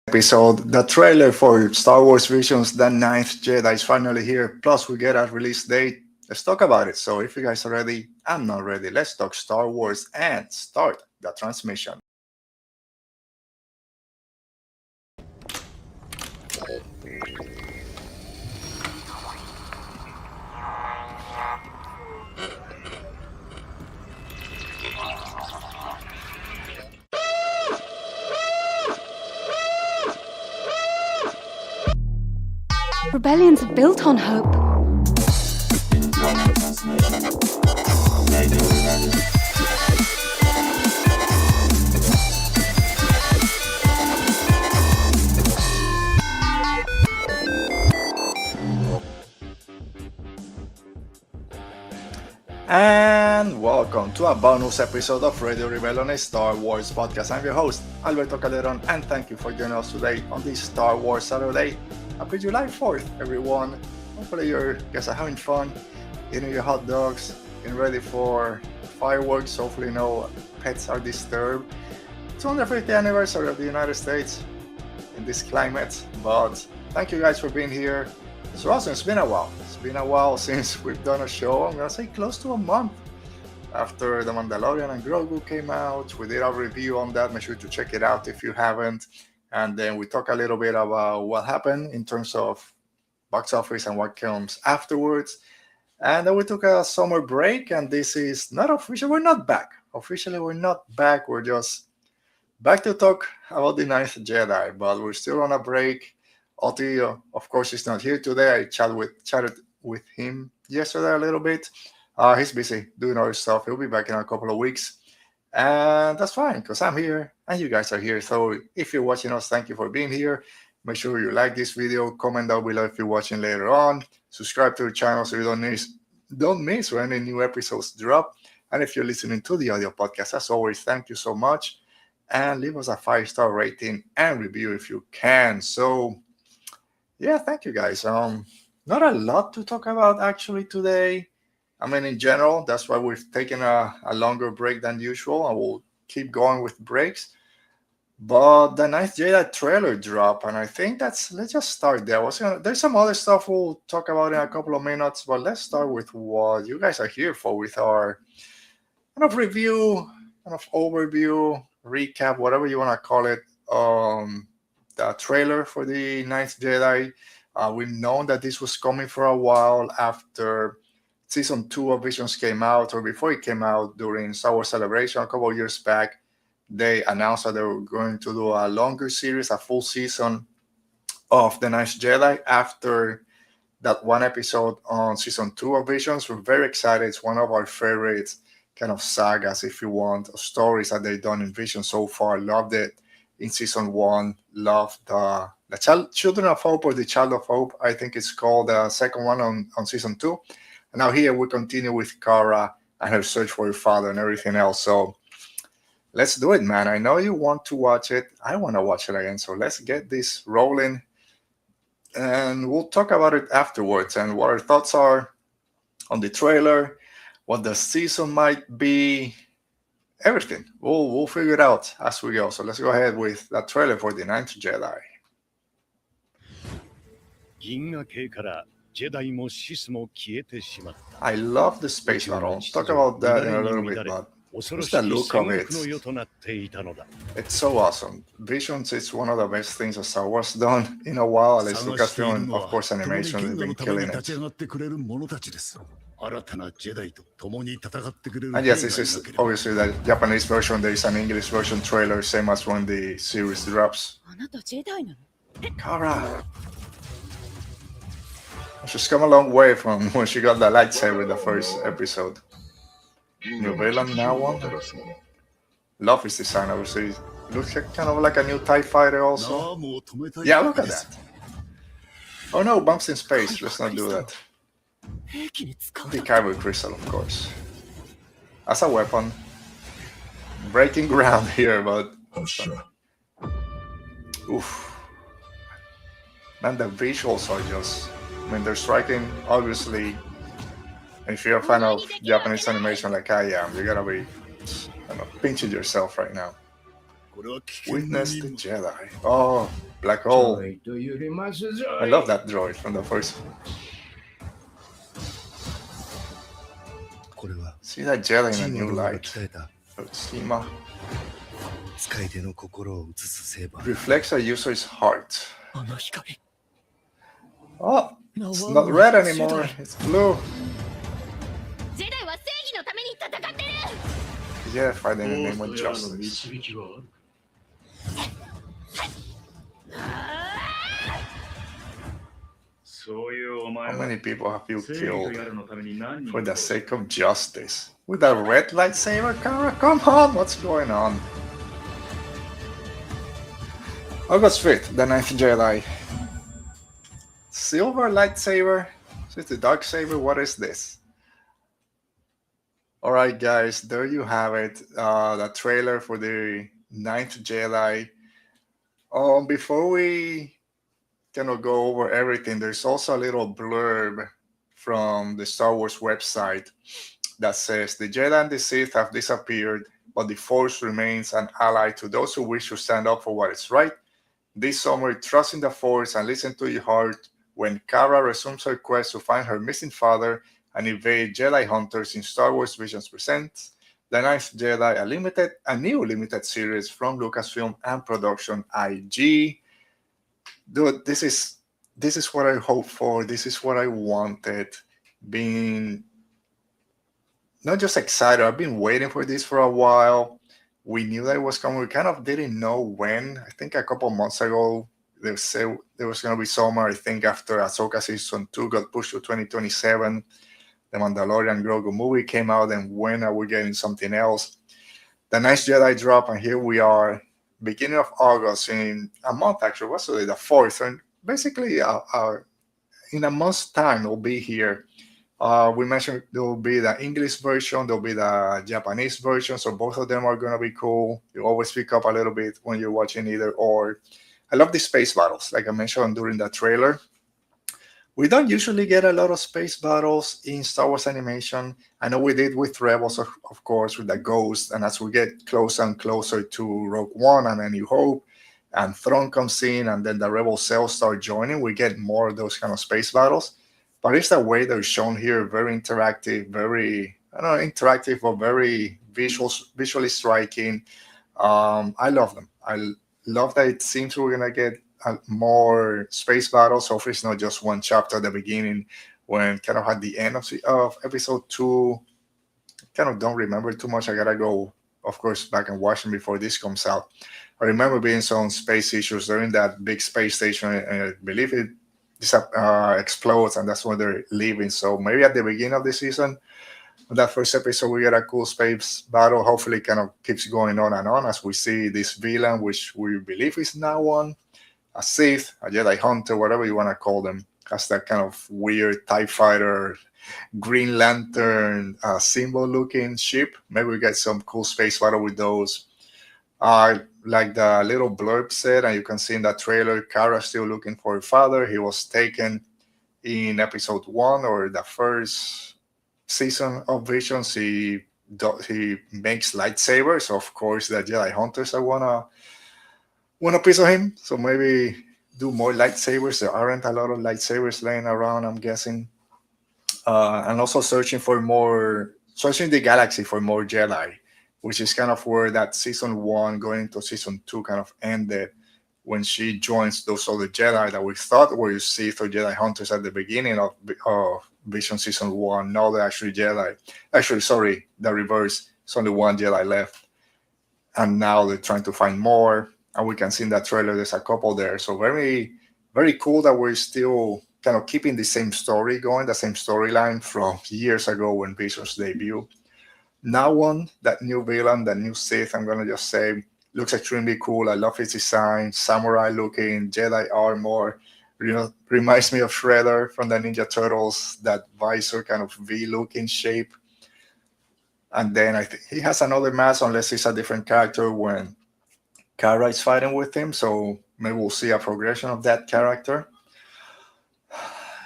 episode. The trailer for Star Wars Visions, The Ninth Jedi is finally here. Plus, we get a release date. Let's talk about it. So, if you guys are ready, I'm not ready. Let's talk Star Wars and start the transmission. Rebellions are built on hope. And welcome to a bonus episode of Radio Rebellion, a Star Wars podcast. I'm your host, Alberto Calderon, and thank you for joining us today on this Star Wars Saturday. Happy July 4th, everyone. Hopefully you guys are having fun, eating your hot dogs, getting ready for fireworks. Hopefully no pets are disturbed. It's on the 50th anniversary of the United States in this climate, but thank you guys for being here. It's awesome. It's been a while. It's been a while since we've done a show. I'm gonna say close to a month after The Mandalorian and Grogu came out. We did a review on that. Make sure to check it out if you haven't. And then we talk a little bit about what happened in terms of box office and what comes afterwards. And then we took a summer break, and this is not official. We're not back. Officially, we're not back. We're just back to talk about the Ninth Jedi, but we're still on a break. Oti, of course, is not here today. I chatted with him yesterday a little bit. He's busy doing other stuff. He'll be back in a couple of weeks. And that's fine, because I'm here and you guys are here. So if you're watching us, thank you for being here. Make sure you like this video, comment down below if you're watching later on. Subscribe to the channel so you don't miss when any new episodes drop. And if you're listening to the audio podcast, as always, thank you so much. And leave us a 5-star rating and review if you can. So yeah, thank you guys. Not a lot to talk about actually today. I mean, in general, that's why we've taken a longer break than usual. I will keep going with breaks. But the Ninth Jedi trailer dropped, and I think let's just start there. There's some other stuff we'll talk about in a couple of minutes, but let's start with what you guys are here for, with our kind of review, kind of overview, recap, whatever you want to call it. The trailer for the Ninth Jedi. We've known that this was coming for a while after Season 2 of Visions came out, or before it came out during Star Wars Celebration a couple of years back. They announced that they were going to do a longer series, a full season of The Ninth Jedi after that one episode on Season 2 of Visions. We're very excited. It's one of our favorite kind of sagas, if you want, of stories that they've done in Visions so far. Loved it in Season 1. Loved the Children of Hope, or the Child of Hope, I think it's called, the second one on Season 2. And now here we continue with Cara and her search for her father and everything else. So let's do it, man. I know you want to watch it. I want to watch it again. So let's get this rolling. And we'll talk about it afterwards and what our thoughts are on the trailer, what the season might be, everything. We'll figure it out as we go. So let's go ahead with that trailer for the Ninth Jedi. I love the space battle. Talk about that in a little bit, but just the look of it. It's so awesome. Visions is one of the best things that Star Wars done in a while. At least Lucasfilm, of course, animation has been killing it. And yes, this is obviously the Japanese version. There is an English version trailer, same as when the series drops. Cara. She's come a long way from when she got the lightsaber in the first episode. New villain now on. Love his design, obviously. Looks kind of like a new TIE fighter also. Yeah, look at that. Oh no, bumps in space. Let's not do that. The Kyber crystal, of course. As a weapon. Breaking ground here, but... Oof. Man, the visuals are just... I mean, they're striking, obviously. If you're a fan of Japanese animation like I am, you're gonna be pinching yourself right now. Witness the Jedi. Oh, Black hole. I love that droid from the first. See that Jedi in a new light. Shima reflects a user's heart. Oh, it's not red anymore. It's blue. Yeah, fighting in the name of justice. How many people have you killed for the sake of justice? With a red lightsaber, Kara? Come on, what's going on? August 5th, the Ninth Jedi. Silver lightsaber? Is it the dark saber? What is this? Alright guys, there you have it. The trailer for the Ninth Jedi. Before we kind of go over everything, there's also a little blurb from the Star Wars website that says the Jedi and the Sith have disappeared, but the Force remains an ally to those who wish to stand up for what is right. This summer, trust in the Force and listen to your heart when Kara resumes her quest to find her missing father and evade Jedi hunters in Star Wars Visions presents The Ninth Jedi, a new limited series from Lucasfilm and Production I.G. Dude, this is what I hoped for. This is what I wanted. Being not just excited, I've been waiting for this for a while. We knew that it was coming. We kind of didn't know when. I think a couple months ago, they said there was going to be summer. I think after Ahsoka Season 2 got pushed to 2027, the Mandalorian Grogu movie came out, and when are we getting something else? The Ninth Jedi drop, and here we are, beginning of August, in a month actually, what's today, the 4th, and basically in a month's time we'll be here. We mentioned there will be the English version, there will be the Japanese version, so both of them are going to be cool. You always pick up a little bit when you're watching either or. I love the space battles, like I mentioned during the trailer. We don't usually get a lot of space battles in Star Wars animation. I know we did with Rebels, of course, with the Ghost, and as we get closer and closer to Rogue One and A New Hope, and Thrawn comes in, and then the Rebel cells start joining, we get more of those kind of space battles. But it's the way they're shown here, very interactive, very, I don't know, interactive, but very visually striking. I love them. I love that it seems we're going to get more space battles. Hopefully it's not just one chapter at the beginning when kind of at the end of episode 2. Kind of don't remember too much. I gotta go, of course, back and watch them before this comes out. I remember being some space issues during that big space station, and I believe it explodes, and that's when they're leaving. So maybe at the beginning of the season, that first episode, we get a cool space battle. Hopefully it kind of keeps going on and on as we see this villain, which we believe is now one, a Sith, a Jedi Hunter, whatever you want to call them, has that kind of weird TIE fighter, Green Lantern symbol looking ship. Maybe we get some cool space battle with those. Like the little blurb said, and you can see in that trailer, Kara's still looking for her father. He was taken in episode 1 or the first season of Visions. He makes lightsabers. Of course, the Jedi Hunters I want a piece of him. So maybe do more lightsabers. There aren't a lot of lightsabers laying around, I'm guessing. And also searching the galaxy for more Jedi, which is kind of where that season 1 going into season 2 kind of ended, when she joins those other Jedi that we thought were Sith or Jedi Hunters at the beginning of Vision season 1. Now they're actually Jedi. Actually, sorry, the reverse. It's only one Jedi left. And now they're trying to find more. And we can see in that trailer there's a couple there. So very, very cool that we're still kind of keeping the same story going, the same storyline from years ago when Vision's debut. Now that new villain, that new Sith, I'm going to just say, looks extremely cool. I love his design, samurai looking, Jedi armor. Reminds me of Shredder from the Ninja Turtles, that visor kind of V-looking shape. And then I think he has another mask, unless he's a different character when Kara is fighting with him. So maybe we'll see a progression of that character.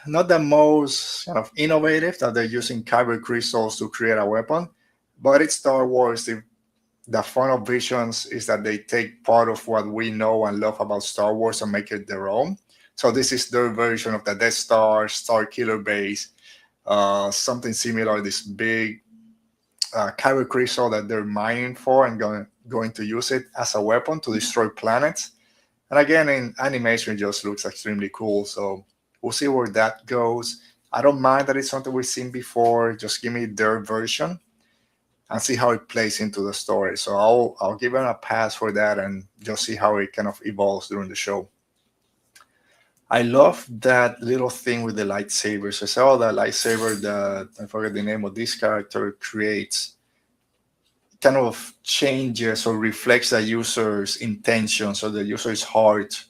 Not the most kind of innovative, that they're using kyber crystals to create a weapon, but it's Star Wars. the fun of Visions is that they take part of what we know and love about Star Wars and make it their own. So this is their version of the Death Star, Star Killer base, something similar. This big kyber crystal that they're mining for and going to use it as a weapon to destroy planets. And again, in animation, it just looks extremely cool. So we'll see where that goes. I don't mind that it's something we've seen before. Just give me their version and see how it plays into the story. So I'll give it a pass for that and just see how it kind of evolves during the show. I love that little thing with the lightsabers. I saw that lightsaber that I forget the name of this character creates kind of changes or reflects the user's intentions or the user's heart.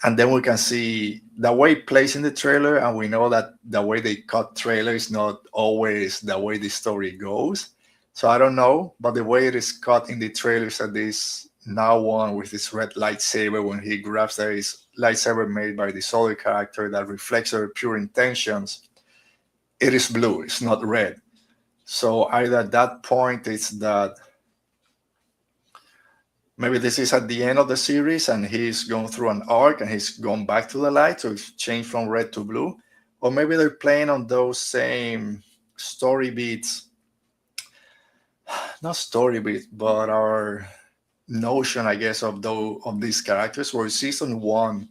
And then we can see the way it plays in the trailer, and we know that the way they cut trailer is not always the way the story goes. So I don't know, but the way it is cut in the trailers that this now one with this red lightsaber when he grabs this lightsaber made by this other character that reflects their pure intentions, it is blue, it's not red. So either at that point it's that maybe this is at the end of the series and he's going through an arc and he's gone back to the light, so it's changed from red to blue. Or maybe they're playing on those same story beats, not story beats, but our notion, I guess, of these characters. Where season one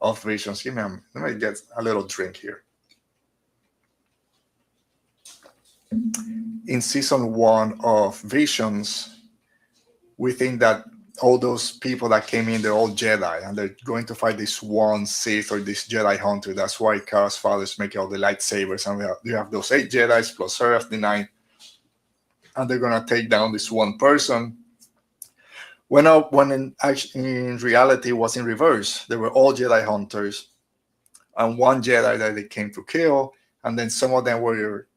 of Visions, let me get a little drink here. In season one of Visions, we think that all those people that came in, they're all Jedi, and they're going to fight this one Sith or this Jedi hunter. That's why Kara's father's making all the lightsabers, and you have those 8 Jedis plus Seraph the 9, and they're gonna take down this one person. When in reality it was in reverse. They were all Jedi hunters, and one Jedi that they came to kill, and then some of them were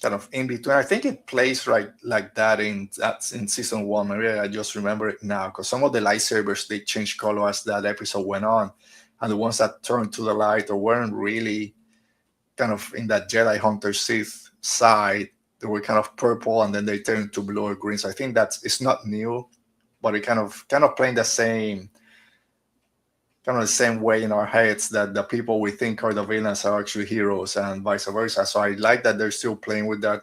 kind of in between. I think it plays right like that in season one. Maybe I just remember it now because some of the lightsabers they changed color as that episode went on, and the ones that turned to the light or weren't really kind of in that Jedi Hunter Sith side, they were kind of purple, and then they turned to blue or green. So I think it's not new, but it kind of playing the same way in our heads that the people we think are the villains are actually heroes and vice versa. So I like that they're still playing with that.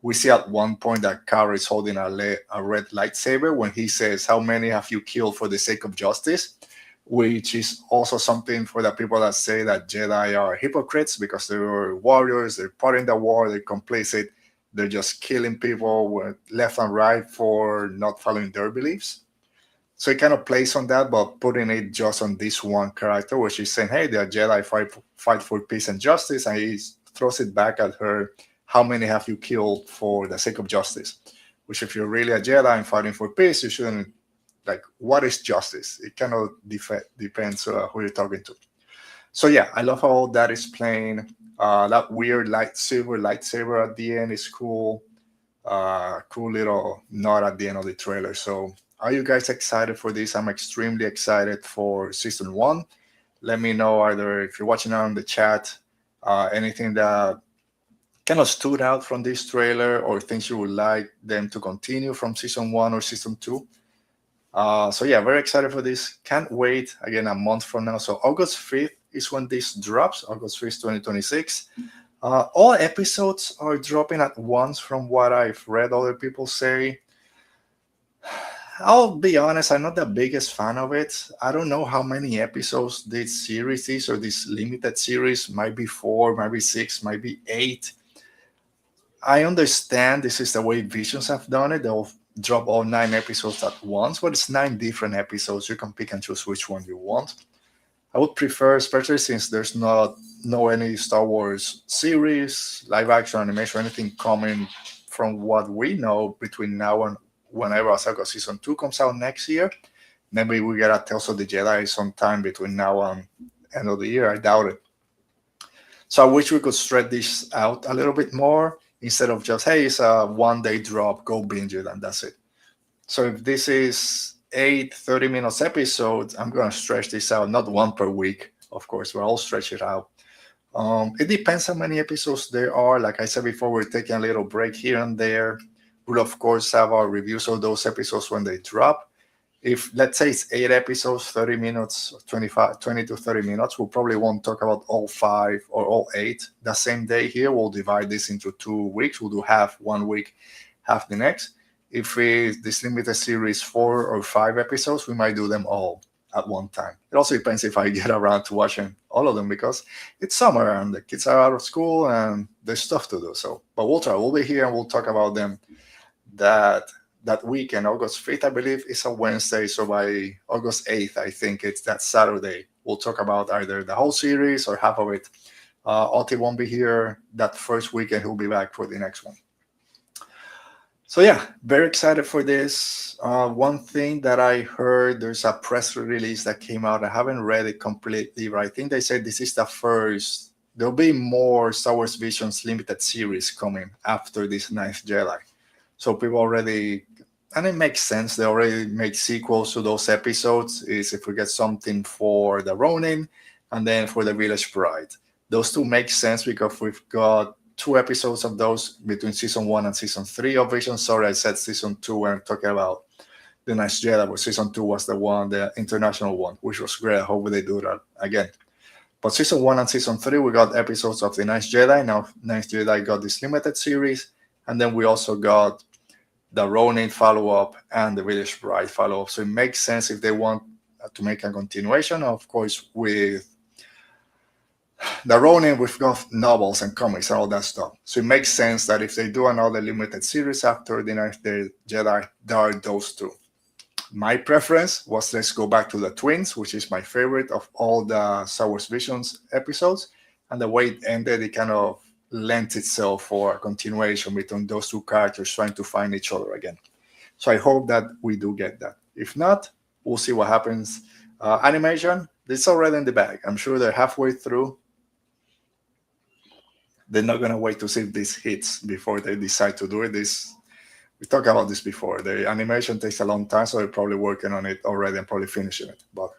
We see at one point that Kara is holding a red lightsaber when he says, "How many have you killed for the sake of justice?" Which is also something for the people that say that Jedi are hypocrites because they're warriors, they're part in the war, they're complicit, they're just killing people left and right for not following their beliefs. So it kind of plays on that, but putting it just on this one character, where she's saying, "Hey, the Jedi fight for peace and justice," and he throws it back at her, "How many have you killed for the sake of justice?" Which, if you're really a Jedi and fighting for peace, you shouldn't, like, what is justice? It kind of depends who you're talking to. So yeah, I love how that is playing. That weird lightsaber at the end is cool. Cool little nod at the end of the trailer. So are you guys excited for this? I'm extremely excited for season one. Let me know either if you're watching out in the chat, anything that kind of stood out from this trailer or things you would like them to continue from season one or season two. So yeah, very excited for this. Can't wait. Again, a month from now. So August 5th is when this drops, August 5th, 2026. All episodes are dropping at once from what I've read other people say. I'll be honest, I'm not the biggest fan of it. I don't know how many episodes this series is, or this limited series. Might be 4, might be 6, might be 8. I understand this is the way Visions have done it. They'll drop all 9 episodes at once, but it's 9 different episodes. You can pick and choose which one you want. I would prefer, especially since there's no any Star Wars series, live action, animation, anything coming from what we know between now and whenever Ahsoka season 2 comes out next year. Maybe we get a Tales of the Jedi sometime between now and end of the year. I doubt it. So I wish we could spread this out a little bit more instead of just, hey, it's a one-day drop, go binge it, and that's it. So if this is 8 30-minute episodes, I'm going to stretch this out, not one per week, of course, but I'll stretch it out. It depends how many episodes there are. Like I said before, we're taking a little break here and there. We'll of course have our reviews of those episodes when they drop. If let's say it's 8 episodes, 30 minutes, 25, 20 to 30 minutes, we probably won't talk about all 5 or all 8 the same day here. We'll divide this into 2 weeks. We'll do half one week, half the next. If it's this limited series 4 or 5 episodes, we might do them all at one time. It also depends if I get around to watching all of them because it's summer and the kids are out of school and there's stuff to do. So, but we'll try. We'll be here and we'll talk about them that weekend. August 5th, I believe, is a Wednesday. So by August 8th, I think it's that Saturday. We'll talk about either the whole series or half of it. Oti won't be here that first weekend. He'll be back for the next one. So yeah, very excited for this. One thing that I heard, there's a press release that came out. I haven't read it completely, but I think they said this is the first. There'll be more Star Wars Visions limited series coming after this Ninth Jedi. So people already, and it makes sense. They already make sequels to those episodes. Is if we get something for the Ronin, and then for the Village Bride. Those two make sense because we've got 2 episodes of those between season 1 and season 3 of Vision. Sorry, I said season 2 when I'm talking about the Ninth Jedi, but season 2 was the one, the international one, which was great. I hope they do that again. But season 1 and season 3, we got episodes of the Ninth Jedi. Now, Ninth Jedi got this limited series, and then we also got the Ronin follow-up and the Village Bride follow-up. So it makes sense if they want to make a continuation. Of course, with the Ronin, we've got novels and comics and all that stuff. So it makes sense that if they do another limited series after the Ninth Jedi, there are those two. My preference was let's go back to the twins, which is my favorite of all the Star Wars Visions episodes. And the way it ended, it kind of lent itself for a continuation between those two characters trying to find each other again. So I hope that we do get that. If not, we'll see what happens. Animation, it's already in the bag. I'm sure they're halfway through. They're not going to wait to see if this hits before they decide to do it. We talked about this before. The animation takes a long time, so they're probably working on it already and probably finishing it. But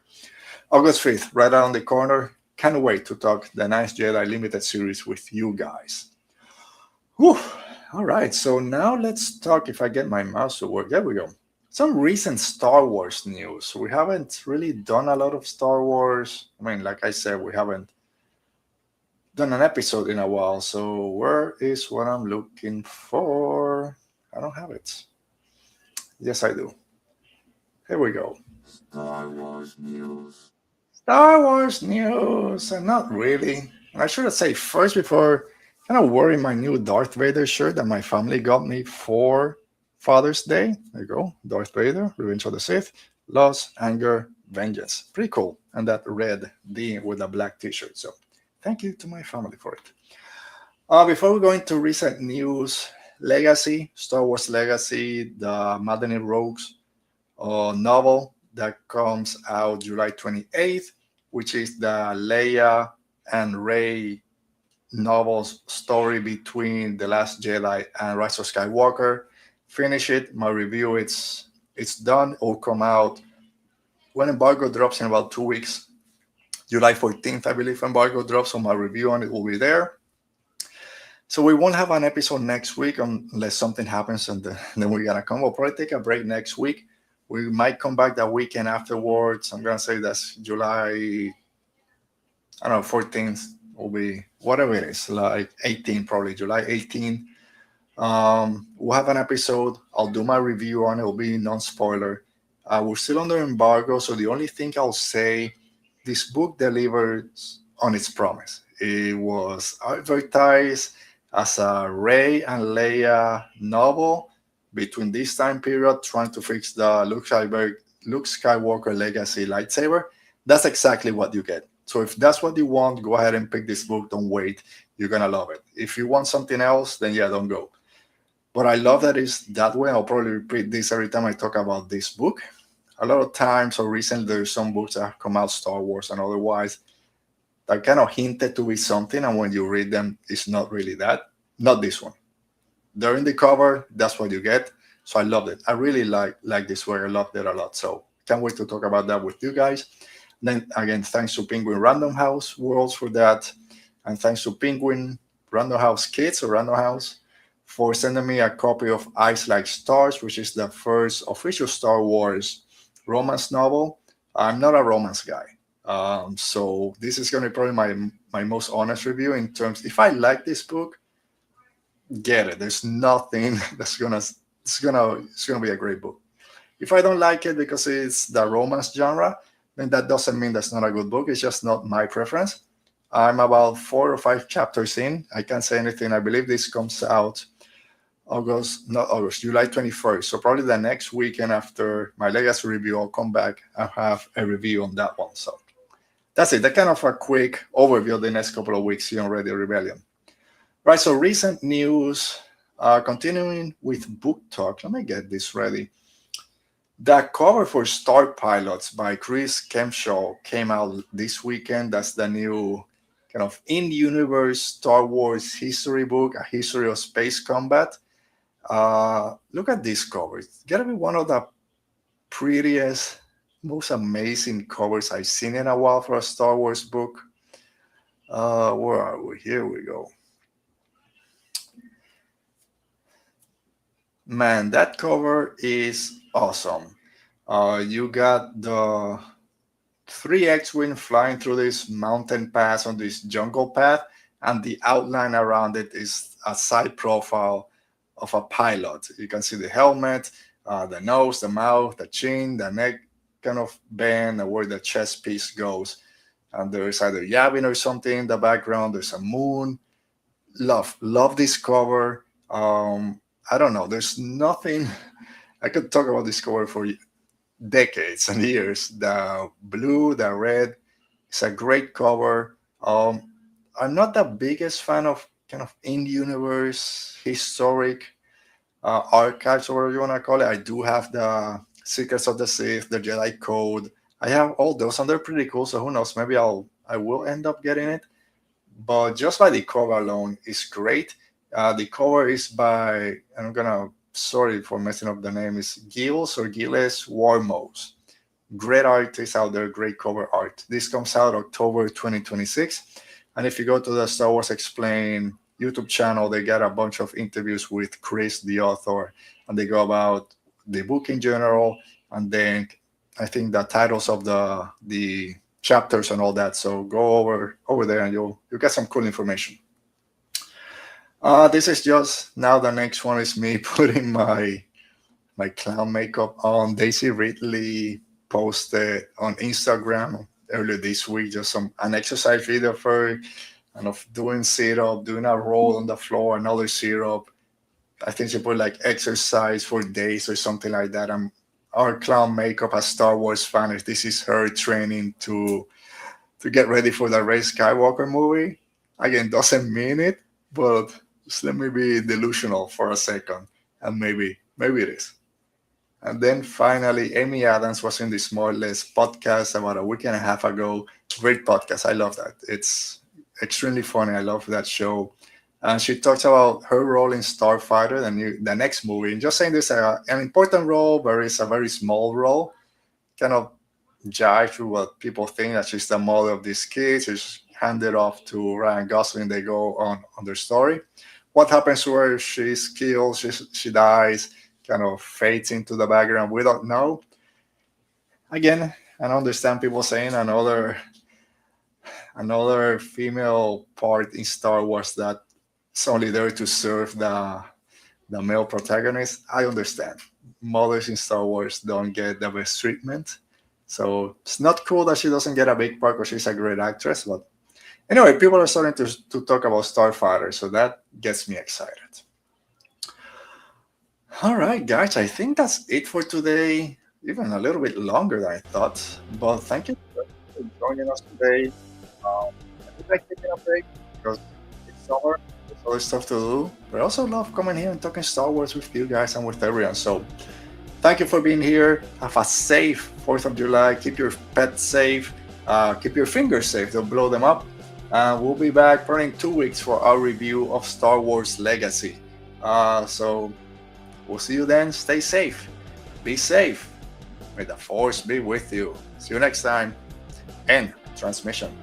August 5th, right around the corner. Can't wait to talk the Ninth Jedi limited series with you guys. Whew. All right, so now let's talk, if I get my mouse to work. There we go. Some recent Star Wars news. We haven't really done a lot of Star Wars. I mean, like I said, we haven't done an episode in a while. So where is what I'm looking for? I don't have it. Yes, I do. Here we go. Star Wars news. Star Wars news. Not really. I should have said first before kind of wearing my new Darth Vader shirt that my family got me for Father's Day. There you go. Darth Vader, Revenge of the Sith, Loss, Anger, Vengeance. Pretty cool. And that red D with a black t-shirt. So thank you to my family for it. Before we go into recent news, Legacy, Star Wars Legacy, the Maddening Rogues novel that comes out July 28th, which is the Leia and Rey novels story between The Last Jedi and Rise of Skywalker. Finish it. My review, it's done. It will come out when embargo drops in about 2 weeks. July 14th, I believe, embargo drops, so my review on it will be there. So we won't have an episode next week unless something happens, and then we're gonna come. We'll probably take a break next week. We might come back that weekend afterwards. I'm gonna say that's July, I don't know, 14th will be whatever it is, like 18 probably, July 18. We'll have an episode. I'll do my review on it. It'll be non-spoiler. We're still under embargo, so the only thing I'll say, this book delivers on its promise. It was advertised as a Rey and Leia novel between this time period, trying to fix the Luke Skywalker legacy lightsaber. That's exactly what you get. So if that's what you want, go ahead and pick this book. Don't wait. You're going to love it. If you want something else, then yeah, don't go. But I love that it's that way. I'll probably repeat this every time I talk about this book. A lot of times, or recently, there's some books that have come out, Star Wars and otherwise, that kind of hinted to be something, and when you read them, it's not really that. Not this one. They're in the cover. That's what you get. So I loved it. I really like this work. I loved it a lot. So can't wait to talk about that with you guys. Then again, thanks to Penguin Random House Worlds for that, and thanks to Penguin Random House Kids or Random House for sending me a copy of Eyes Like Stars, which is the first official Star Wars romance novel. I'm not a romance guy. So this is going to be probably my most honest review in terms. If I like this book, get it. There's nothing it's gonna be a great book. If I don't like it because it's the romance genre, then that doesn't mean that's not a good book. It's just not my preference. I'm about 4 or 5 chapters in. I can't say anything. I believe this comes out July 21st. So probably the next weekend after my Legacy review, I'll come back and have a review on that one. So that's it. That kind of a quick overview of the next couple of weeks here on Radio Rebellion. Right, so recent news, continuing with book talk. Let me get this ready. The cover for Star Pilots by Chris Kemshaw came out this weekend. That's the new kind of in-universe Star Wars history book, A History of Space Combat. Look at this cover. It's gotta be one of the prettiest, most amazing covers I've seen in a while for a Star Wars book. Where are we? Here we go. Man, that cover is awesome. You got the 3X-Wing flying through this mountain pass on this jungle path, and the outline around it is a side profile of a pilot. You can see the helmet, the nose, the mouth, the chin, the neck kind of bend, and where the chest piece goes. And there's either Yavin or something in the background. There's a moon. Love this cover. I don't know. There's nothing. I could talk about this cover for decades and years. The blue, the red. It's a great cover. I'm not the biggest fan of kind of in-universe historic archives, or whatever you want to call it. I do have the Secrets of the Sith, the Jedi Code. I have all those, and they're pretty cool. So who knows? Maybe I will end up getting it. But just by the cover alone is great. The cover is by, sorry for messing up the name, is Gilles Warmos. Great artist out there, great cover art. This comes out October 2026. And if you go to the Star Wars Explained YouTube channel, they got a bunch of interviews with Chris, the author, and they go about the book in general, and then I think the titles of the chapters and all that. So go over there and you'll get some cool information. This is just now. The next one is me putting my clown makeup on. Daisy Ridley posted on Instagram earlier this week just an exercise video of her kind of doing sit-up, doing a roll on the floor, another sit-up. I think she put like exercise for days or something like that. Our clown makeup as Star Wars fans, this is her training to get ready for the Rey Skywalker movie. Again, doesn't mean it, but just let me be delusional for a second, and maybe it is. And then finally, Amy Adams was in the Smartless podcast about a week and a half ago. Great podcast. I love that. It's extremely funny. I love that show. And she talks about her role in Starfighter, the next movie. And just saying this an important role, but it's a very small role. Kind of jive to what people think, that she's the mother of these kids. She's handed off to Ryan Gosling. They go on their story. What happens to her? She's killed. She dies. Kind of fades into the background. We don't know. Again, I understand people saying another female part in Star Wars that it's only there to serve the male protagonist. I understand. Mothers in Star Wars don't get the best treatment. So it's not cool that she doesn't get a big part because she's a great actress. But anyway, people are starting to talk about Starfighter, so that gets me excited. All right, guys, I think that's it for today. Even a little bit longer than I thought. But thank you for joining us today. I would like taking a break because it's summer. There's other stuff to do. But I also love coming here and talking Star Wars with you guys and with everyone. So thank you for being here. Have a safe 4th of July. Keep your pets safe. Keep your fingers safe. Don't blow them up. We'll be back probably in 2 weeks for our review of Star Wars Legacy. So we'll see you then. Stay safe. Be safe. May the Force be with you. See you next time. End transmission.